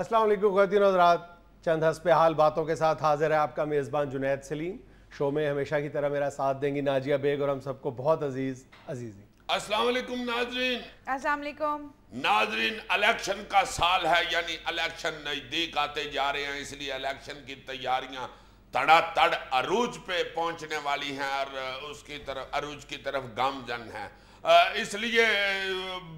अस्सलाम वालेकुम ख़वातीन और हज़रात, चंद हस्बहाल बातों के साथ हाजिर है आपका मेज़बान जुनैद सलीम। शो में हमेशा की तरह मेरा साथ देंगी नाजिया बेग और हम सबको बहुत अजीज़ी। अस्सलाम वालेकुम नाजरीन। अस्सलाम वालेकुम नाजरीन, इलेक्शन का साल है, यानी इलेक्शन नज़दीक आते जा रहे हैं, इसलिए इलेक्शन की तैयारियां तड़ातड़ अरूज पे पहुंचने वाली हैं और उसकी तरफ अरूज की तरफ गामजन है। इसलिए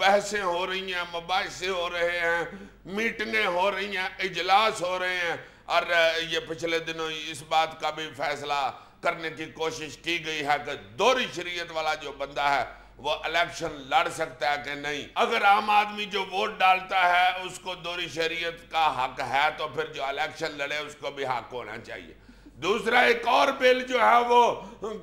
बहसें हो रही हैं, मुबाहिसे हो रहे हैं, मीटिंगें हो रही हैं, इजलास हो रहे हैं और ये पिछले दिनों इस बात का भी फैसला करने की कोशिश की गई है कि दोहरी शरीयत वाला जो बंदा है वो इलेक्शन लड़ सकता है कि नहीं। अगर आम आदमी जो वोट डालता है उसको दोहरी शरीयत का हक है तो फिर जो इलेक्शन लड़े उसको भी हक होना चाहिए। दूसरा एक और बिल जो है वो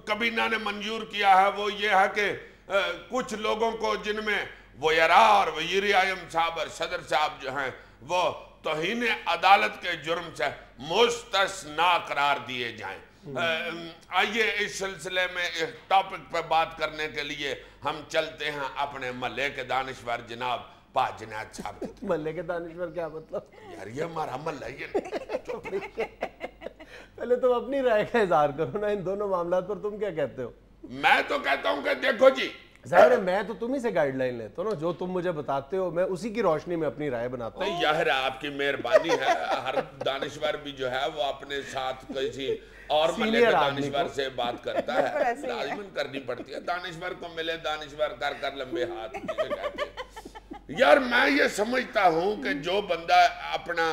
कबीना ने मंजूर किया है, वो ये है कि कुछ लोगों को जिनमें वज़ीर और वज़ीर आज़म साहब और सदर साहब जो हैं वो तौहीन अदालत के जुर्म से मुस्तस्ना करार दिए जाएं। आइए इस सिलसिले में इस टॉपिक पर बात करने के लिए हम चलते हैं अपने महल्ले के दानिश्वर जनाब पा जुनैद साहब। महल्ले के दानिश्वर क्या मतलब? यार ये हमारा महल्ला ये पहले तुम अपनी राय का इजहार करो ना इन दोनों मामलों पर, तुम क्या कहते हो? मैं तो कहता हूं कि देखो जी, जाहिर है मैं तो तुम ही से गाइडलाइन लेता हूं ना, जो तुम मुझे बताते हो मैं उसी की रोशनी में अपनी राय बनाता हूं। यार आपकी मेहरबानी है, हर दानिश्वर भी जो है वो अपने साथ किसी और महल्ले के दानिश्वर से बात करता है, लाजमन करनी पड़ती है। दानिश्वर को मिले दानिश्वर कर लंबे हाथ जिसे कहते हैं। यार मैं ये समझता हूं कि जो बंदा अपना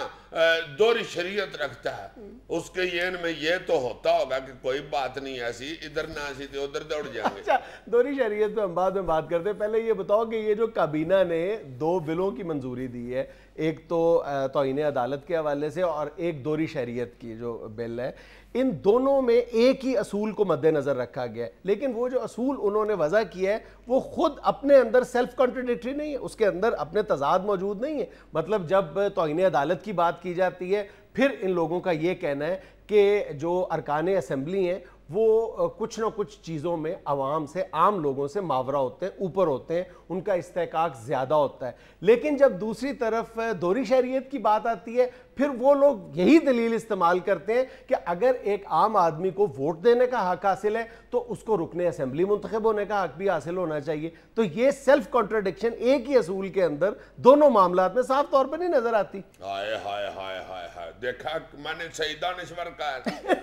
दोहरी शरीयत रखता है उसके येन में ये तो होता होगा कि कोई बात नहीं ऐसी, इधर ना ऐसी तो उधर दौड़ जाएंगे। अच्छा, दोहरी शरीयत पे हम बाद में बात करते हैं, पहले ये बताओ कि ये जो काबीना ने 2 बिलों की मंजूरी दी है, एक तो तौहीन अदालत के हवाले से और एक दोहरी शरीयत की जो बिल है, इन दोनों में एक ही असूल को मद्देनजर रखा गया है, लेकिन वो जो असूल उन्होंने वजह किया है वो खुद अपने अंदर सेल्फ कॉन्ट्रडिक्टरी नहीं है, उसके अंदर अपने तजाद मौजूद नहीं है। मतलब जब तौहीन अदालत की बात की जाती है फिर इन लोगों का ये कहना है कि जो अरकान असम्बली हैं वो कुछ ना कुछ चीज़ों में आवाम से, आम लोगों से मावरा होते हैं, ऊपर होते हैं, उनका इस्तेकाक ज़्यादा होता है। लेकिन जब दूसरी तरफ दोहरी शरीयत की बात आती है फिर वो लोग यही दलील इस्तेमाल करते हैं कि अगर एक आम आदमी को वोट देने का हक हासिल है तो उसको रुकने असम्बली मुंतखब होने का हक भी हासिल होना चाहिए। तो ये सेल्फ कॉन्ट्रडिक्शन एक ही असूल के अंदर दोनों मामलात में साफ तौर पर नहीं नजर आती। हाय हाय हाय हाय हाय, देखा मैंने सही दानिश्वर का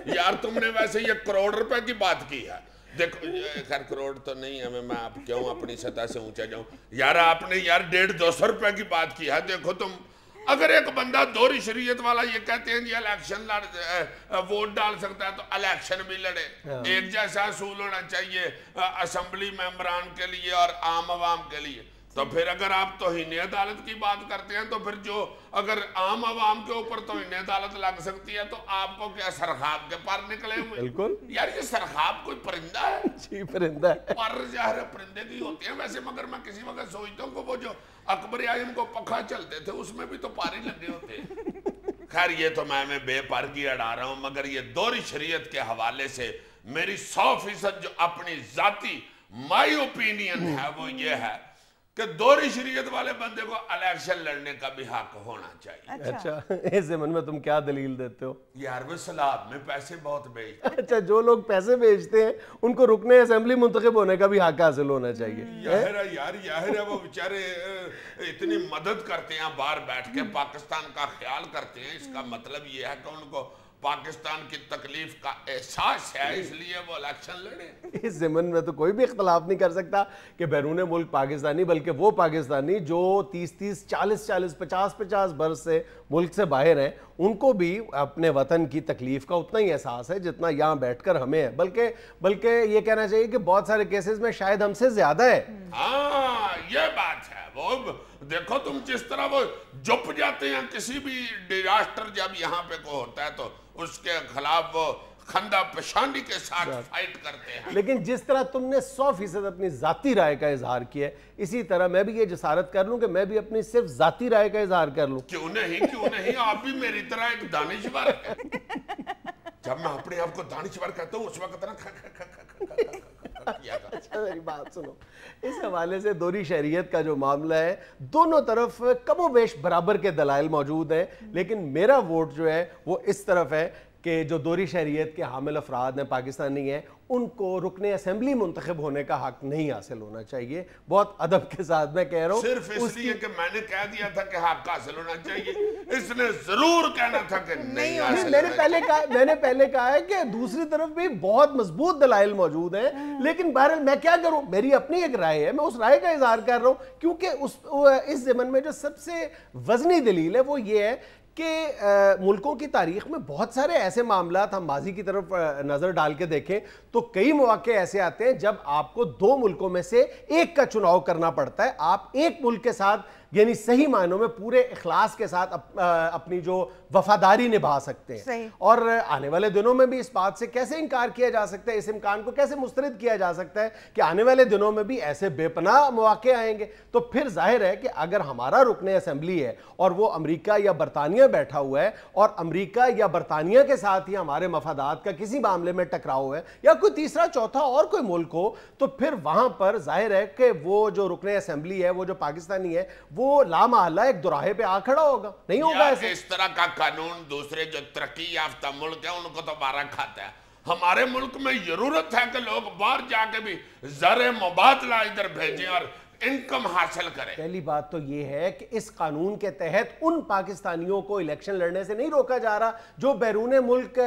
यार, तुमने वैसे ये करोड़ रुपए की बात की है। देखो खैर करोड़ तो नहीं है, मैं आप क्यों अपनी सतह से ऊंचा जाऊं यार, आपने यार 150-200 रुपए की बात की है। देखो तुम, अगर एक बंदा दोहरी शरीयत वाला ये कहते हैं जी इलेक्शन वोट डाल सकता है तो इलेक्शन भी लड़े, एक जैसा असूल होना चाहिए असम्बली मेंबरान के लिए और आम आवाम के लिए। तो फिर अगर आप तौहीन अदालत की बात करते हैं तो फिर जो अगर आम आवाम के ऊपर तौहीन अदालत लग सकती है तो आपको क्या सरखाब के पर निकले हुए? बिल्कुल यार ये सरखाब कोई परिंदा है? जी परिंदा है, पर जहर परिंदे की होती है वैसे, मगर मैं किसी वक्त सोचता हूँ कि वो जो अकबर आजम को पखा चलते थे उसमें भी तो पारी लगे होते। खैर ये तो मैं बेपर की अड़ा रहा हूँ, मगर ये दोहरी शरीयत के हवाले से मेरी 100% जो अपनी जाती माई ओपिनियन है वो ये है कि दोहरी शरीयत वाले बंदे को इलेक्शन लड़ने का भी हक होना चाहिए। अच्छा, इस ज़मन में तुम क्या दलील देते हो? यार वो सलाब में पैसे बहुत भेजते। अच्छा, जो लोग पैसे भेजते हैं उनको रुकने असेंबली मुंतखब होने का भी हक हासिल होना चाहिए। यार वो बेचारे इतनी मदद करते हैं, बाहर बैठ के पाकिस्तान का ख्याल करते हैं, इसका मतलब ये है कि उनको पाकिस्तान की तकलीफ का एहसास है, इसलिए वो इलेक्शन लड़े। इस ज़मन में तो कोई भी इख्तलाफ नहीं कर सकता कि बैरून मुल्क पाकिस्तानी, बल्कि वो पाकिस्तानी जो 30-30, 40-40, 50-50 बरस से मुल्क से बाहर हैं, उनको भी अपने वतन की तकलीफ का उतना ही एहसास है जितना यहाँ बैठकर हमें है। बल्कि ये कहना चाहिए कि बहुत सारे केसेस में शायद हमसे ज़्यादा है। हाँ ये बात है। वो देखो तुम जिस तरह वो जुप जाते हैं, किसी भी डिजास्टर जब यहाँ पे को होता है तो उसके खिलाफ वो खंदा पेशानी के साथ फाइट करते हैं। लेकिन जिस तरह तुमने 100% अपनी जाती राय का इजहार किया है, इसी तरह मैं भी ये जसारत कर लूं कि मैं भी अपनी सिर्फ जाती राय का इजहार कर लूं। क्यों नहीं, आप भी मेरी तरह एक दानिश्वर है। जब मैं अपने आप को दानिश्वर कहता हूँ उस वक्त ना रखिएगा। अच्छा मेरी बात सुनो, इस हवाले से दोहरी शरीयत का जो मामला है, दोनों तरफ कमोबेश बराबर के दलाइल मौजूद हैं, लेकिन मेरा वोट जो है वो इस तरफ है कि जो दोहरी शरीयत के हामिल अफराद हैं, पाकिस्तानी हैं, उनको रुकने असेंबली मुंतखब होने का हक नहीं हासिल होना चाहिए। बहुत अदब के साथ मैं कह रहा हूँ, सिर्फ इसलिए कि मैंने कह दिया था कि हक हासिल होना चाहिए, इसने जरूर कहना था कि नहीं हासिल। मैंने पहले कहा है कि दूसरी तरफ भी बहुत मजबूत दलाइल मौजूद हैं, लेकिन बहरहाल मैं क्या करूं, मेरी अपनी एक राय है, मैं उस राय का इजहार कर रहा हूं, क्योंकि इस ज़मन में जो सबसे वजनी दलील है वो ये है कि मुल्कों की तारीख में बहुत सारे ऐसे मामलात, हम माजी की तरफ नज़र डाल के देखें तो कई मौके ऐसे आते हैं जब आपको दो मुल्कों में से एक का चुनाव करना पड़ता है। आप एक मुल्क के साथ यानी सही मायनों में पूरे इखलास के साथ अपनी जो वफादारी निभा सकते हैं, और आने वाले दिनों में भी इस बात से कैसे इनकार किया जा सकता है, इस इम्कान को कैसे मुस्तरद किया जा सकता है कि आने वाले दिनों में भी ऐसे बेपनाह मौके आएंगे। तो फिर जाहिर है कि अगर हमारा रुकने असेंबली है और वो अमेरिका या बरतानिया बैठा हुआ है और अमेरिका या बरतानिया के साथ ही हमारे मफादात का किसी मामले में टकराव है या कोई तीसरा चौथा और कोई मुल्क हो, तो फिर वहां पर जाहिर है कि वो जो रुकने असेंबली है, वो जो पाकिस्तानी है, वो लामहल्ला एक दुराहे पे आ खड़ा होगा। नहीं होगा ऐसे। इस तरह का कानून दूसरे जो तरक्की याफ्ता मुल्क है उनको तो बारह खाता है। हमारे मुल्क में जरूरत है कि लोग बाहर जाके भी ज़र मुबादला इधर भेजें और इनकम हासिल करें। पहली बात तो यह है कि इस कानून के तहत उन पाकिस्तानियों को इलेक्शन लड़ने से नहीं रोका जा रहा जो बैरून मुल्क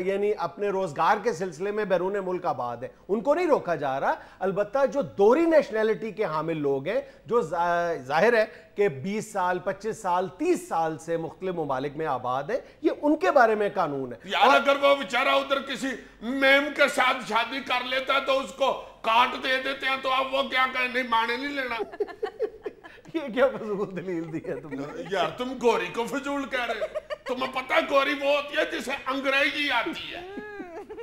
यानी अपने रोजगार के सिलसिले में बैरून मुल्क आबाद है, उनको नहीं रोका जा रहा। अलबत्ता जो दोहरी नेशनैलिटी के हामिल लोग हैं, जो जाहिर है कि 20 साल 25 साल 30 साल से मुख्तलिफ ममालिक में आबाद है, ये उनके बारे में कानून है। यार अगर वो बेचारा उधर किसी मेम के साथ शादी कर लेता तो उसको काट दे देते हैं, तो अब वो क्या कहें, नहीं माने नहीं लेना। ये क्या फजूल दलील दी है तुमने? यार तुम गोरी को फजूल कह रहे हो। तुम्हें पता है गोरी वो होती है जिसे अंग्रेजी आती है।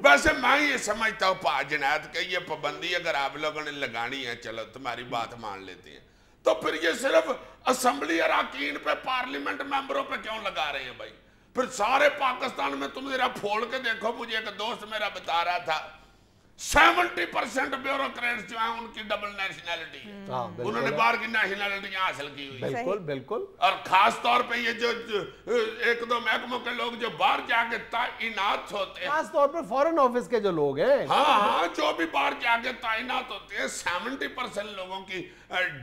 वैसे मैं ये समझता हूँ जुनैद के ये पाबंदी अगर आप लोगों ने लगानी है, चलो तुम्हारी बात मान लेते हैं, तो फिर ये सिर्फ असेंबली अरकान पे, पार्लियामेंट मेंबरों पे क्यों लगा रहे हैं भाई? फिर सारे पाकिस्तान में तुम जरा फोड़ के देखो। मुझे एक दोस्त मेरा बता रहा था 70% ब्यूरोक्रेट्स जो हैं उनकी डबल नेशनैलिटी है, उन्होंने बाहर की नेशनैलिटी हासिल की हुई। बिल्कुल बिल्कुल। और खास तौर पे ये जो एक दो महकमों के लोग जो बाहर जाके तैनात होते हैं, खास तौर पर फॉरेन ऑफिस के जो लोग हैं, हाँ, जो भी बाहर जाके तैनात होते हैं, 70% लोगों की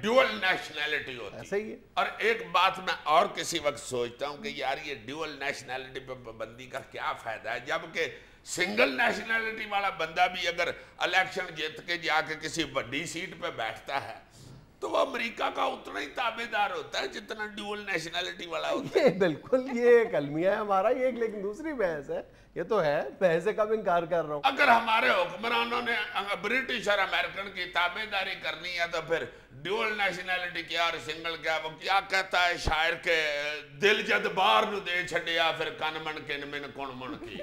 ड्यूअल नेशनैलिटी होती है। ऐसा ही है। और एक बात मैं और किसी वक्त सोचता हूँ कि यार ये ड्यूअल नेशनैलिटी पे पाबंदी का क्या फायदा है, जबकि सिंगल नेशनैलिटी वाला बंदा भी अगर इलेक्शन जीत के जाके किसी बड़ी सीट पे बैठता है तो वो अमेरिका का उतना ही ताबेदार होता है जितना ड्यूअल नेशनैलिटी वाला होता है। बिल्कुल, ये एक अलमिया है हमारा, ये एक लेकिन दूसरी बहस है, ये तो है, बहस से कब इनकार कर रहा हूँ। अगर हमारे हुक्मरानों ने ब्रिटिश और अमेरिकन की ताबेदारी करनी है तो फिर ड्यूअल नेशनैलिटी क्या और सिंगल क्या? वो क्या कहता है शायर के, दिल जद बाहर नु दे छड़िया फिर कन मन किन मिन कौन मन की।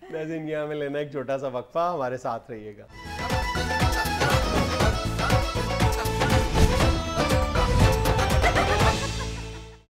नाज़रीन, यहाँ में लेना एक छोटा सा वक्फा, हमारे साथ रहिएगा।